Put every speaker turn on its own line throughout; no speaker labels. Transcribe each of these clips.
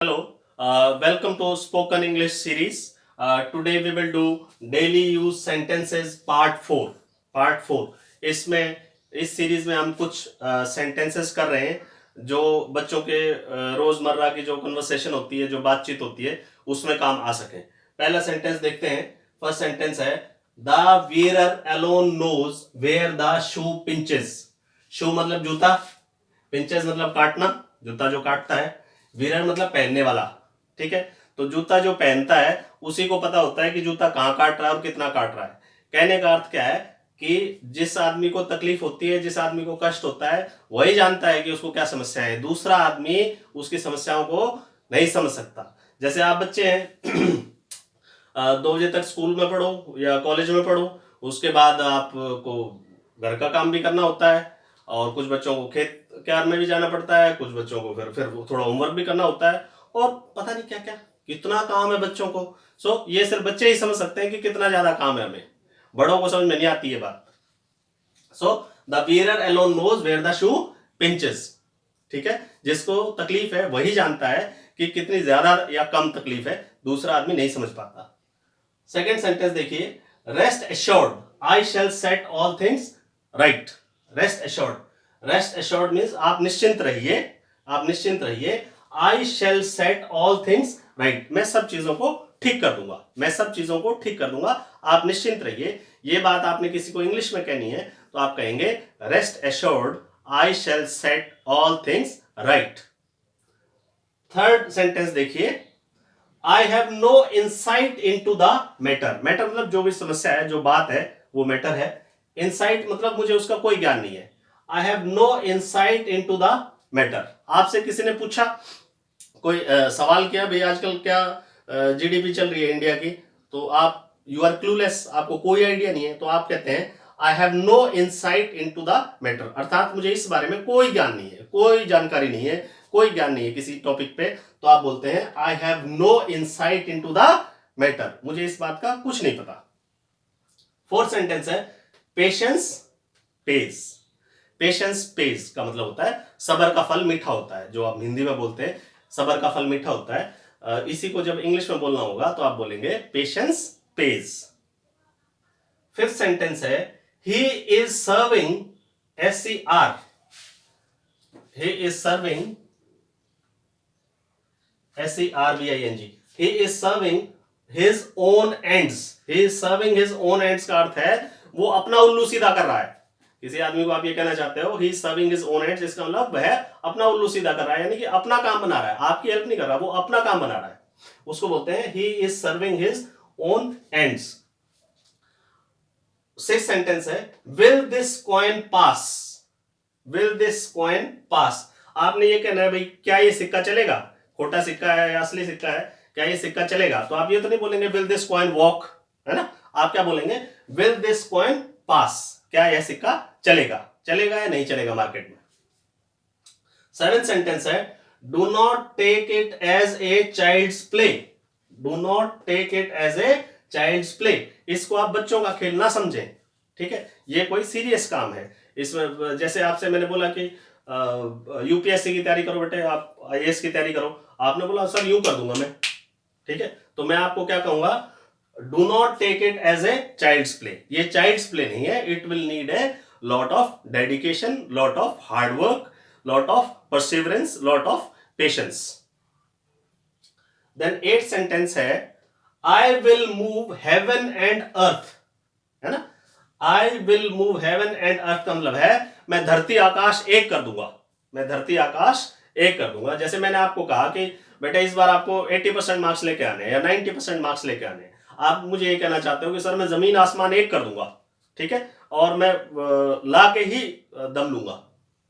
Hello, welcome to Spoken English series. Today we will do daily use sentences part 4. Part 4. इसमें इस series में हम कुछ sentences कर रहे हैं जो बच्चों के रोजमर्रा की जो कन्वर्सेशन होती है, जो बातचीत होती है, उसमें काम आ सके। पहला सेंटेंस देखते हैं। फर्स्ट सेंटेंस है the wearer alone knows where the shoe pinches. Shoe मतलब जूता, पिंचेस मतलब काटना, जूता जो काटता है, वीरर मतलब पहनने वाला। ठीक है, तो जूता जो पहनता है उसी को पता होता है कि जूता कहाँ काट रहा है और कितना काट रहा है। कहने का अर्थ क्या है कि जिस आदमी को तकलीफ होती है, जिस आदमी को कष्ट होता है, वही जानता है कि उसको क्या समस्या है। दूसरा आदमी उसकी समस्याओं को नहीं समझ सकता। जैसे आप बच्चे हैं 2 बजे तक स्कूल में पढ़ो या कॉलेज में पढ़ो, उसके बाद आपको घर का काम भी करना होता है और कुछ बच्चों को खेत क्यार में भी जाना पड़ता है, कुछ बच्चों को फिर थोड़ा होमवर्क भी करना होता है और पता नहीं क्या क्या कितना काम है बच्चों को। सो ये सिर्फ बच्चे ही समझ सकते हैं कि कितना ज्यादा काम है हमें, बड़ों को समझ में नहीं आती है बात। So the wearer alone knows where the shoe pinches. ठीक है, जिसको तकलीफ है वही जानता है कि कितनी ज्यादा या कम तकलीफ है, दूसरा आदमी नहीं समझ पाता। सेकेंड सेंटेंस देखिए, rest assured I shall set all things right. Rest assured, rest assured means आप निश्चिंत रहिए, आप निश्चिंत रहिए। I shall set all things right, मैं सब चीजों को ठीक कर दूंगा, मैं सब चीजों को ठीक कर दूंगा, आप निश्चिंत रहिए। ये बात आपने किसी को इंग्लिश में कहनी है तो आप कहेंगे rest assured I shall set all things right. Third sentence देखिए, I have no insight into the matter. Matter मतलब जो भी समस्या है, जो बात है, वो मैटर है। इंसाइट मतलब मुझे उसका कोई ज्ञान नहीं है। I have no insight into the matter. आपसे किसी ने पूछा, कोई सवाल किया, भाई आजकल क्या जीडीपी चल रही है इंडिया की, तो आप यू आर क्लूलेस, आपको कोई आइडिया नहीं है, तो आप कहते हैं I have no insight into the matter, अर्थात मुझे इस बारे में कोई ज्ञान नहीं है, कोई जानकारी नहीं है, कोई ज्ञान नहीं है किसी टॉपिक पे, तो आप बोलते हैं I have no insight into the matter, मुझे इस बात का कुछ नहीं पता। फोर्थ सेंटेंस है पेशेंस पेज। पेशेंस पेज का मतलब होता है सबर का फल मीठा होता है, जो आप हिंदी में बोलते हैं सबर का फल मीठा होता है। इसी को जब इंग्लिश में बोलना होगा तो आप बोलेंगे पेशेंस पेज। फिफ्थ सेंटेंस है he is serving SCR, he is serving SERVING, he is serving his own ends, he is serving his own ends का अर्थ है वो अपना उल्लू सीधा कर रहा है। किसी आदमी को आप ये कहना चाहते हो ही is serving his own ends, इसका मतलब वह अपना उल्लू सीधा कर रहा है, यानी कि अपना काम बना रहा है, आपकी हेल्प नहीं कर रहा, वो अपना काम बना रहा है, उसको बोलते हैं he is serving his own ends. Sixth sentence है will this coin pass, will this coin pass. आपने ये कहना है भाई क्या ये सिक्का चलेगा, खोटा सिक्का है या असली सिक्का है, क्या ये सिक्का चलेगा, तो आप ये तो नहीं बोलेंगे विल दिस कॉइन वॉक, है ना, आप क्या बोलेंगे विल दिस कॉइन पास, क्या यह सिक्का चलेगा, चलेगा या नहीं चलेगा मार्केट में। सेवेंथ सेंटेंस है do not take it as a child's play, do not take it as a child's play, इसको आप बच्चों का खेल ना समझें। ठीक है, ये कोई सीरियस काम है। इसमें जैसे आपसे मैंने बोला कि यूपीएससी की तैयारी करो बेटे, आप आईएएस की तैयारी करो, आपने बोला सर यूं कर दूंगा मैं, ठीक है, तो मैं आपको क्या कहूंगा do not take it as a child's play, ये चाइल्ड्स प्ले नहीं है, it will need a lot of dedication, lot of hard work, lot of perseverance, lot of patience. Then eight sentence है I will move heaven and earth, है ना, I will move heaven and earth का मतलब है मैं धरती आकाश एक कर दूंगा, मैं धरती आकाश एक कर दूंगा। जैसे मैंने आपको कहा कि बेटा इस बार आपको 80% मार्क्स लेके आने हैं या 90% मार्क्स लेके आने हैं, आप मुझे ये कहना चाहते हो कि सर मैं जमीन आसमान एक कर दूंगा, ठीक है, और मैं ला के ही दम लूंगा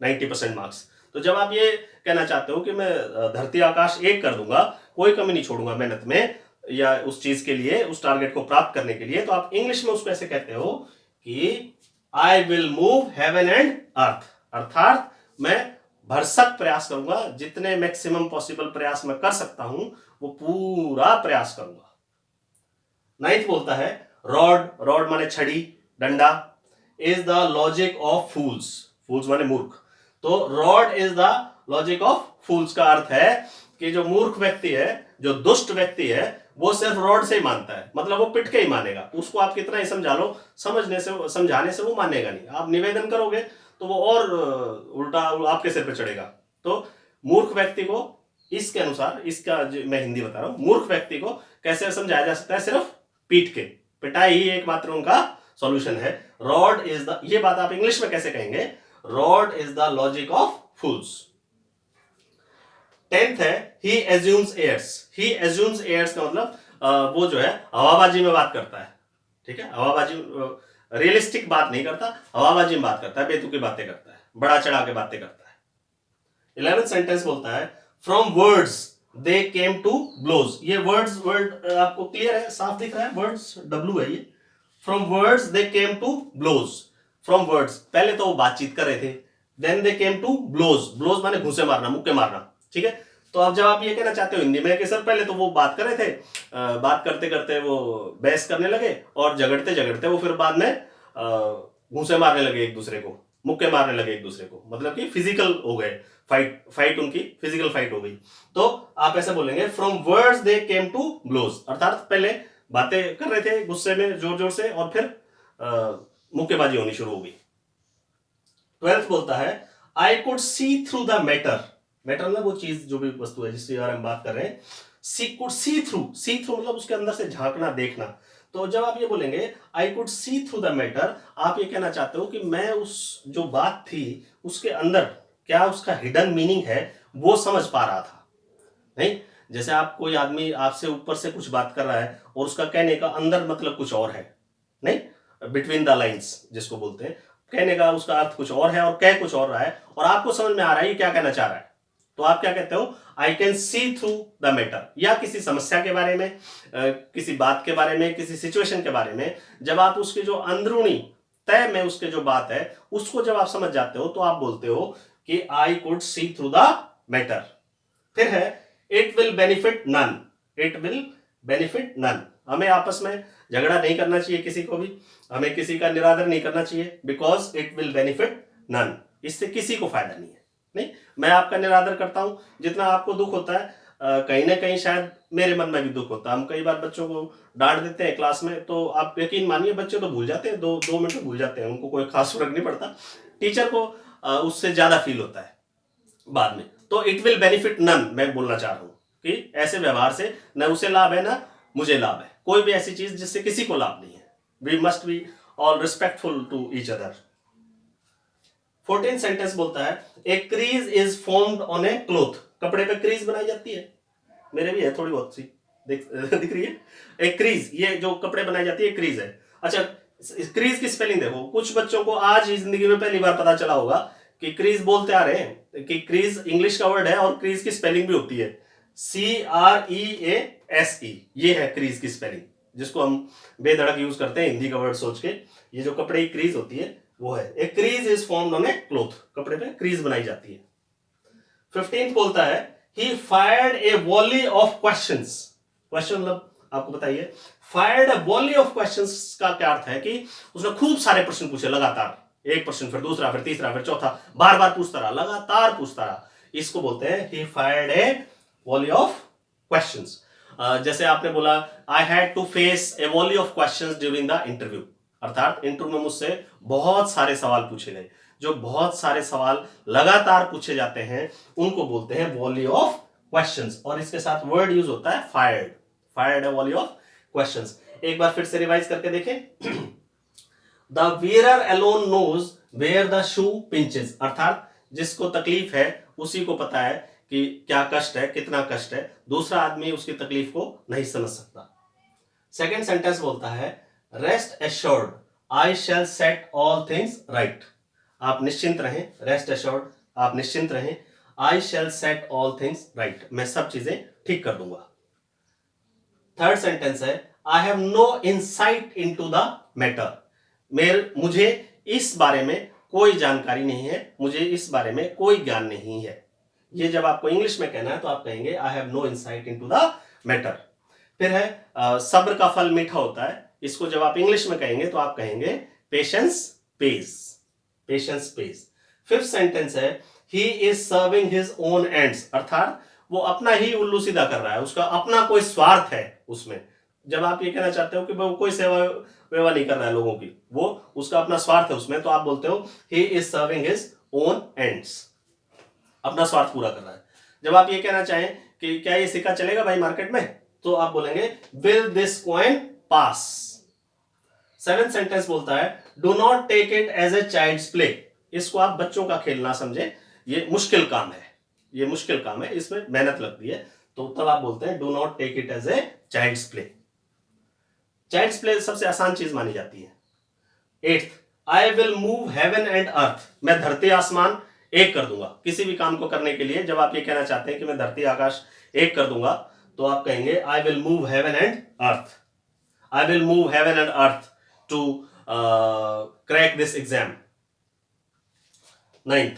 90% मार्क्स। तो जब आप ये कहना चाहते हो कि मैं धरती आकाश एक कर दूंगा, कोई कमी नहीं छोड़ूंगा मेहनत में या उस चीज के लिए, उस टारगेट को प्राप्त करने के लिए, तो आप इंग्लिश में उसको ऐसे कहते हो कि आई विल मूव हेवन एंड अर्थ, अर्थात मैं भरसक प्रयास करूंगा, जितने मैक्सिमम पॉसिबल प्रयास मैं कर सकता हूं वो पूरा प्रयास करूंगा। नाइन्थ बोलता है रॉड, रॉड माने छड़ी, डंडा, is the logic of fools, fools माने मूर्ख, तो rod is the logic of fools का अर्थ है कि जो मूर्ख व्यक्ति है, जो दुष्ट व्यक्ति है, वो सिर्फ रॉड से ही मानता है, मतलब वो पिट के ही मानेगा। उसको आप कितना ही समझा लो, समझाने से वो मानेगा नहीं। आप निवेदन करोगे तो वो और उल्टा आपके सिर पे चढ़ेगा। तो मूर्ख व्यक्ति को इसके अनुसार, इसका मैं हिंदी बता रहा हूं, मूर्ख व्यक्ति को कैसे समझाया जा सकता है? सिर्फ पीट के। पिटाई ही एकमात्र उनका सॉल्यूशन है। रॉड इज द, ये बात आप इंग्लिश में कैसे कहेंगे? Rod is the logic of fools. 10th है ही एज्यूम्स एयर्स। ही एज्यूम्स एयर्स का मतलब वो जो है हवाबाजी में बात करता है। ठीक है, हवाबाजी, रियलिस्टिक बात नहीं करता, हवाबाजी में बात करता है, बेतुकी बातें करता है, बड़ा चढ़ा के बातें करता है। 11th सेंटेंस बोलता है from words they came to blows. ये वर्ड आपको क्लियर है, साफ दिख रहा है? वर्ड्स W है ये। From words they came to blows. From words, पहले तो वो बातचीत कर रहे थे, then they came to blows. Blows माने घूंसे मारना, मुक्के मारना। ठीक है, तो अब जब आप ये कहना चाहते हो हिंदी में कि सर पहले तो वो बात कर रहे थे, बात करते करते वो बहस करने लगे और झगड़ते झगड़ते वो फिर बाद में घूंसे मारने लगे एक दूसरे को, मुक्के मारने लगे एक दूसरे को, मतलब कि फिजिकल हो गए, फाइट उनकी फिजिकल फाइट हो गई। तो आप ऐसे बोलेंगे from words they came to blows, अर्थात पहले बातें कर रहे थे गुस्से में जोर जोर से और फिर मुक्केबाजी होनी शुरू हो गई। 12th बोलता है आई could see through the matter. Matter मतलब वो चीज, जो भी वस्तु है जिसके बारे में बात कर रहे हैं। She could see through, see through मतलब उसके अंदर से झांकना, देखना। तो जब आप ये बोलेंगे आई could see through the matter, आप ये कहना चाहते हो कि मैं उस जो बात थी उसके अंदर क्या उसका हिडन मीनिंग है वो समझ पा रहा था। नहीं, जैसे आप कोई आदमी आपसे ऊपर से कुछ बात कर रहा है और उसका कहने का अंदर मतलब कुछ और है, नहीं, बिटवीन द लाइंस जिसको बोलते हैं, कहने का उसका अर्थ कुछ और है और कह कुछ और रहा है और आपको समझ में आ रहा है ये क्या कहना चाह रहा है। तो आप क्या कहते हो? I can see through the matter. या किसी समस्या के बारे में, किसी बात के बारे में, किसी सिचुएशन के बारे में, जब आप उसके जो अंदरूनी तय में उसके जो बात है उसको जब आप समझ जाते हो तो आप बोलते हो कि I could see through the matter. फिर है it will benefit none. It will benefit none, हमें आपस में झगड़ा नहीं करना चाहिए, किसी को भी हमें किसी का निरादर नहीं करना चाहिए, because it will benefit none, इससे किसी को फायदा नहीं है। नहीं, मैं आपका निरादर करता हूं, जितना आपको दुख होता है कहीं ना कहीं शायद मेरे मन में भी दुख होता है। हम कई बार बच्चों को डांट देते हैं क्लास में, तो आप यकीन मानिए बच्चे तो भूल जाते हैं, 2 मिनट भूल जाते हैं, उनको कोई खास फर्क नहीं पड़ता। टीचर को उससे ज्यादा फील होता है बाद में। तो इट विल बेनिफिट नन, मैं बोलना चाह रहा हूं कि ऐसे व्यवहार से न उसे लाभ है ना मुझे लाभ है, कोई भी ऐसी चीज जिससे किसी को लाभ नहीं है। We must be all respectful to each other. 14 sentence बोलता है a crease is formed on a cloth. कपड़े पे क्रीज बनाई जाती है, मेरे भी है थोड़ी बहुत सी, दिख रही है? एक क्रीज, ये जो कपड़े बनाई जाती है क्रीज है। अच्छा, क्रीज की स्पेलिंग देखो, कुछ बच्चों को आज ही जिंदगी में पहली बार पता चला होगा कि क्रीज बोलते आ रहे हैं कि क्रीज इंग्लिश का वर्ड है और क्रीज की स्पेलिंग भी होती है CREASE। ये है क्रीज की स्पेलिंग, जिसको हम बेधड़क यूज करते हैं हिंदी का वर्ड सोच के। ये जो कपड़े की क्रीज होती है वो है a crease is formed on a cloth, कपड़े पे क्रीज बनाई जाती है। 15 बोलता है he fired a volley of questions. Question मतलब आपको बताइए, fired a volley of questions का क्या अर्थ है कि उसने खूब सारे प्रश्न पूछे लगातार, एक प्रश्न फिर दूसरा फिर तीसरा फिर चौथा, बार बार पूछता रहा, लगातार पूछता रहा, इसको बोलते हैं he fired a volley of questions. जैसे आपने बोला I had to face a volley of questions during the interview, अर्थात इंटरव्यू में मुझसे बहुत सारे सवाल पूछे गए। जो बहुत सारे सवाल लगातार पूछे जाते हैं उनको बोलते हैं वॉली ऑफ क्वेश्चंस, और इसके साथ वर्ड यूज होता है फायर्ड। फायर्ड है वॉली ऑफ क्वेश्चंस। एक बार फिर से रिवाइज करके देखें। The wearer alone knows where the shoe pinches, अर्थात जिसको तकलीफ है उसी को पता है कि क्या कष्ट है, कितना कष्ट है, दूसरा आदमी उसकी तकलीफ को नहीं समझ सकता। सेकेंड सेंटेंस बोलता है rest assured I shall set all things right. आप निश्चिंत रहें, रेस्ट एश्योर्ड आप निश्चिंत रहें, I shall set all things right, मैं सब चीजें ठीक कर दूंगा। थर्ड सेंटेंस है I have no insight into the matter. मुझे इस बारे में कोई जानकारी नहीं है, मुझे इस बारे में कोई ज्ञान नहीं है। ये जब आपको इंग्लिश में कहना है तो आप कहेंगे I have no insight into the matter. फिर है सब्र का फल मीठा होता है, इसको जब आप इंग्लिश में कहेंगे तो आप कहेंगे patience pays, patience pays. Fifth sentence है he is serving his own ends, अर्थात वो अपना ही उल्लू सीधा कर रहा है, उसका अपना कोई स्वार्थ है उसमें। जब आप ये कहना चाहते हो कि वो कोई सेवा वेवा नहीं कर रहा है लोगों की, वो उसका अपना स्वार्थ है उसमें, तो आप बोलते हो ही is serving his own ends, अपना स्वार्थ पूरा कर रहा है। जब आप ये कहना चाहें कि क्या ये सिक्का चलेगा भाई मार्केट में, तो आप बोलेंगे will this coin pass. Seventh sentence बोलता है do not take it as a child's play, इसको आप बच्चों का खेल ना समझे, ये मुश्किल काम है, ये मुश्किल काम है, इसमें मेहनत लगती है, तो तब आप बोलते हैं do not take it as a child's play. Child's play सबसे आसान चीज मानी जाती है। Eighth, I will move heaven and earth, मैं धरती आसमान एक कर दूंगा। किसी भी काम को करने के लिए जब आप ये कहना चाहते हैं कि मैं धरती आकाश एक कर दूंगा, तो आप कहेंगे I will move heaven and earth, I will move heaven and earth to crack this exam. Ninth,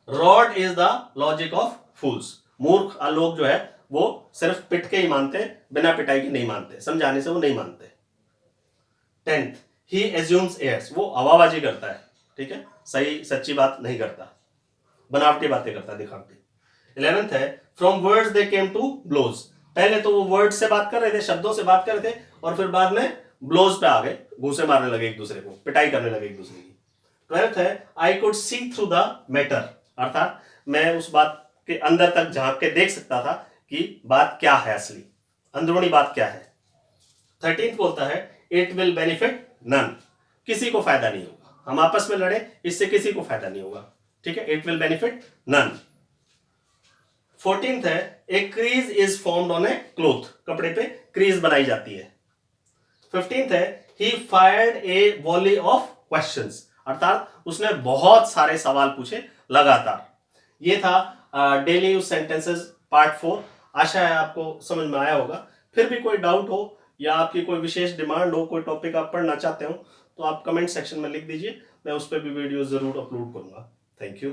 rod is the logic of fools, मूर्ख लोग जो है वो सिर्फ पिट के ही मानते, बिना पिटाई के नहीं मानते, समझाने से वो नहीं मानते। टेंथ, ही एज्यूम्स एयर्स, वो हवाबाजी करता है, ठीक है, सही सच्ची बात नहीं करता, बनावटी बातें करता है, दिखावटी। 11th है from words they came to blows, पहले तो वो वर्ड से बात कर रहे थे, शब्दों से बात कर रहे थे, और फिर बाद में ब्लोज पे आ गए, घूंसे मारने लगे एक दूसरे को, पिटाई करने लगे एक दूसरे की। 12th है आई could see through the matter, अर्थात मैं उस बात के अंदर तक झांक के देख सकता था कि बात क्या है, असली अंदरूनी बात क्या है। 13th बोलता है इट विल बेनिफिट नन, किसी को फायदा नहीं होगा, हम आपस में लड़े इससे किसी को फायदा नहीं होगा, ठीक है, it will benefit none. 14th है a crease is formed on a cloth, कपड़े पे क्रीज बनाई जाती है। 15th है he fired a volley of questions, अर्थात उसने बहुत सारे सवाल पूछे लगातार। ये था डेली यूज सेंटेंसेस पार्ट 4। आशा है आपको समझ में आया होगा। फिर भी कोई डाउट हो या आपकी कोई विशेष डिमांड हो, कोई टॉपिक आप पढ़ना चाहते हो, तो आप कमेंट सेक्शन में लिख दीजिए, मैं उस पर भी वीडियो जरूर अपलोड करूंगा। Thank you.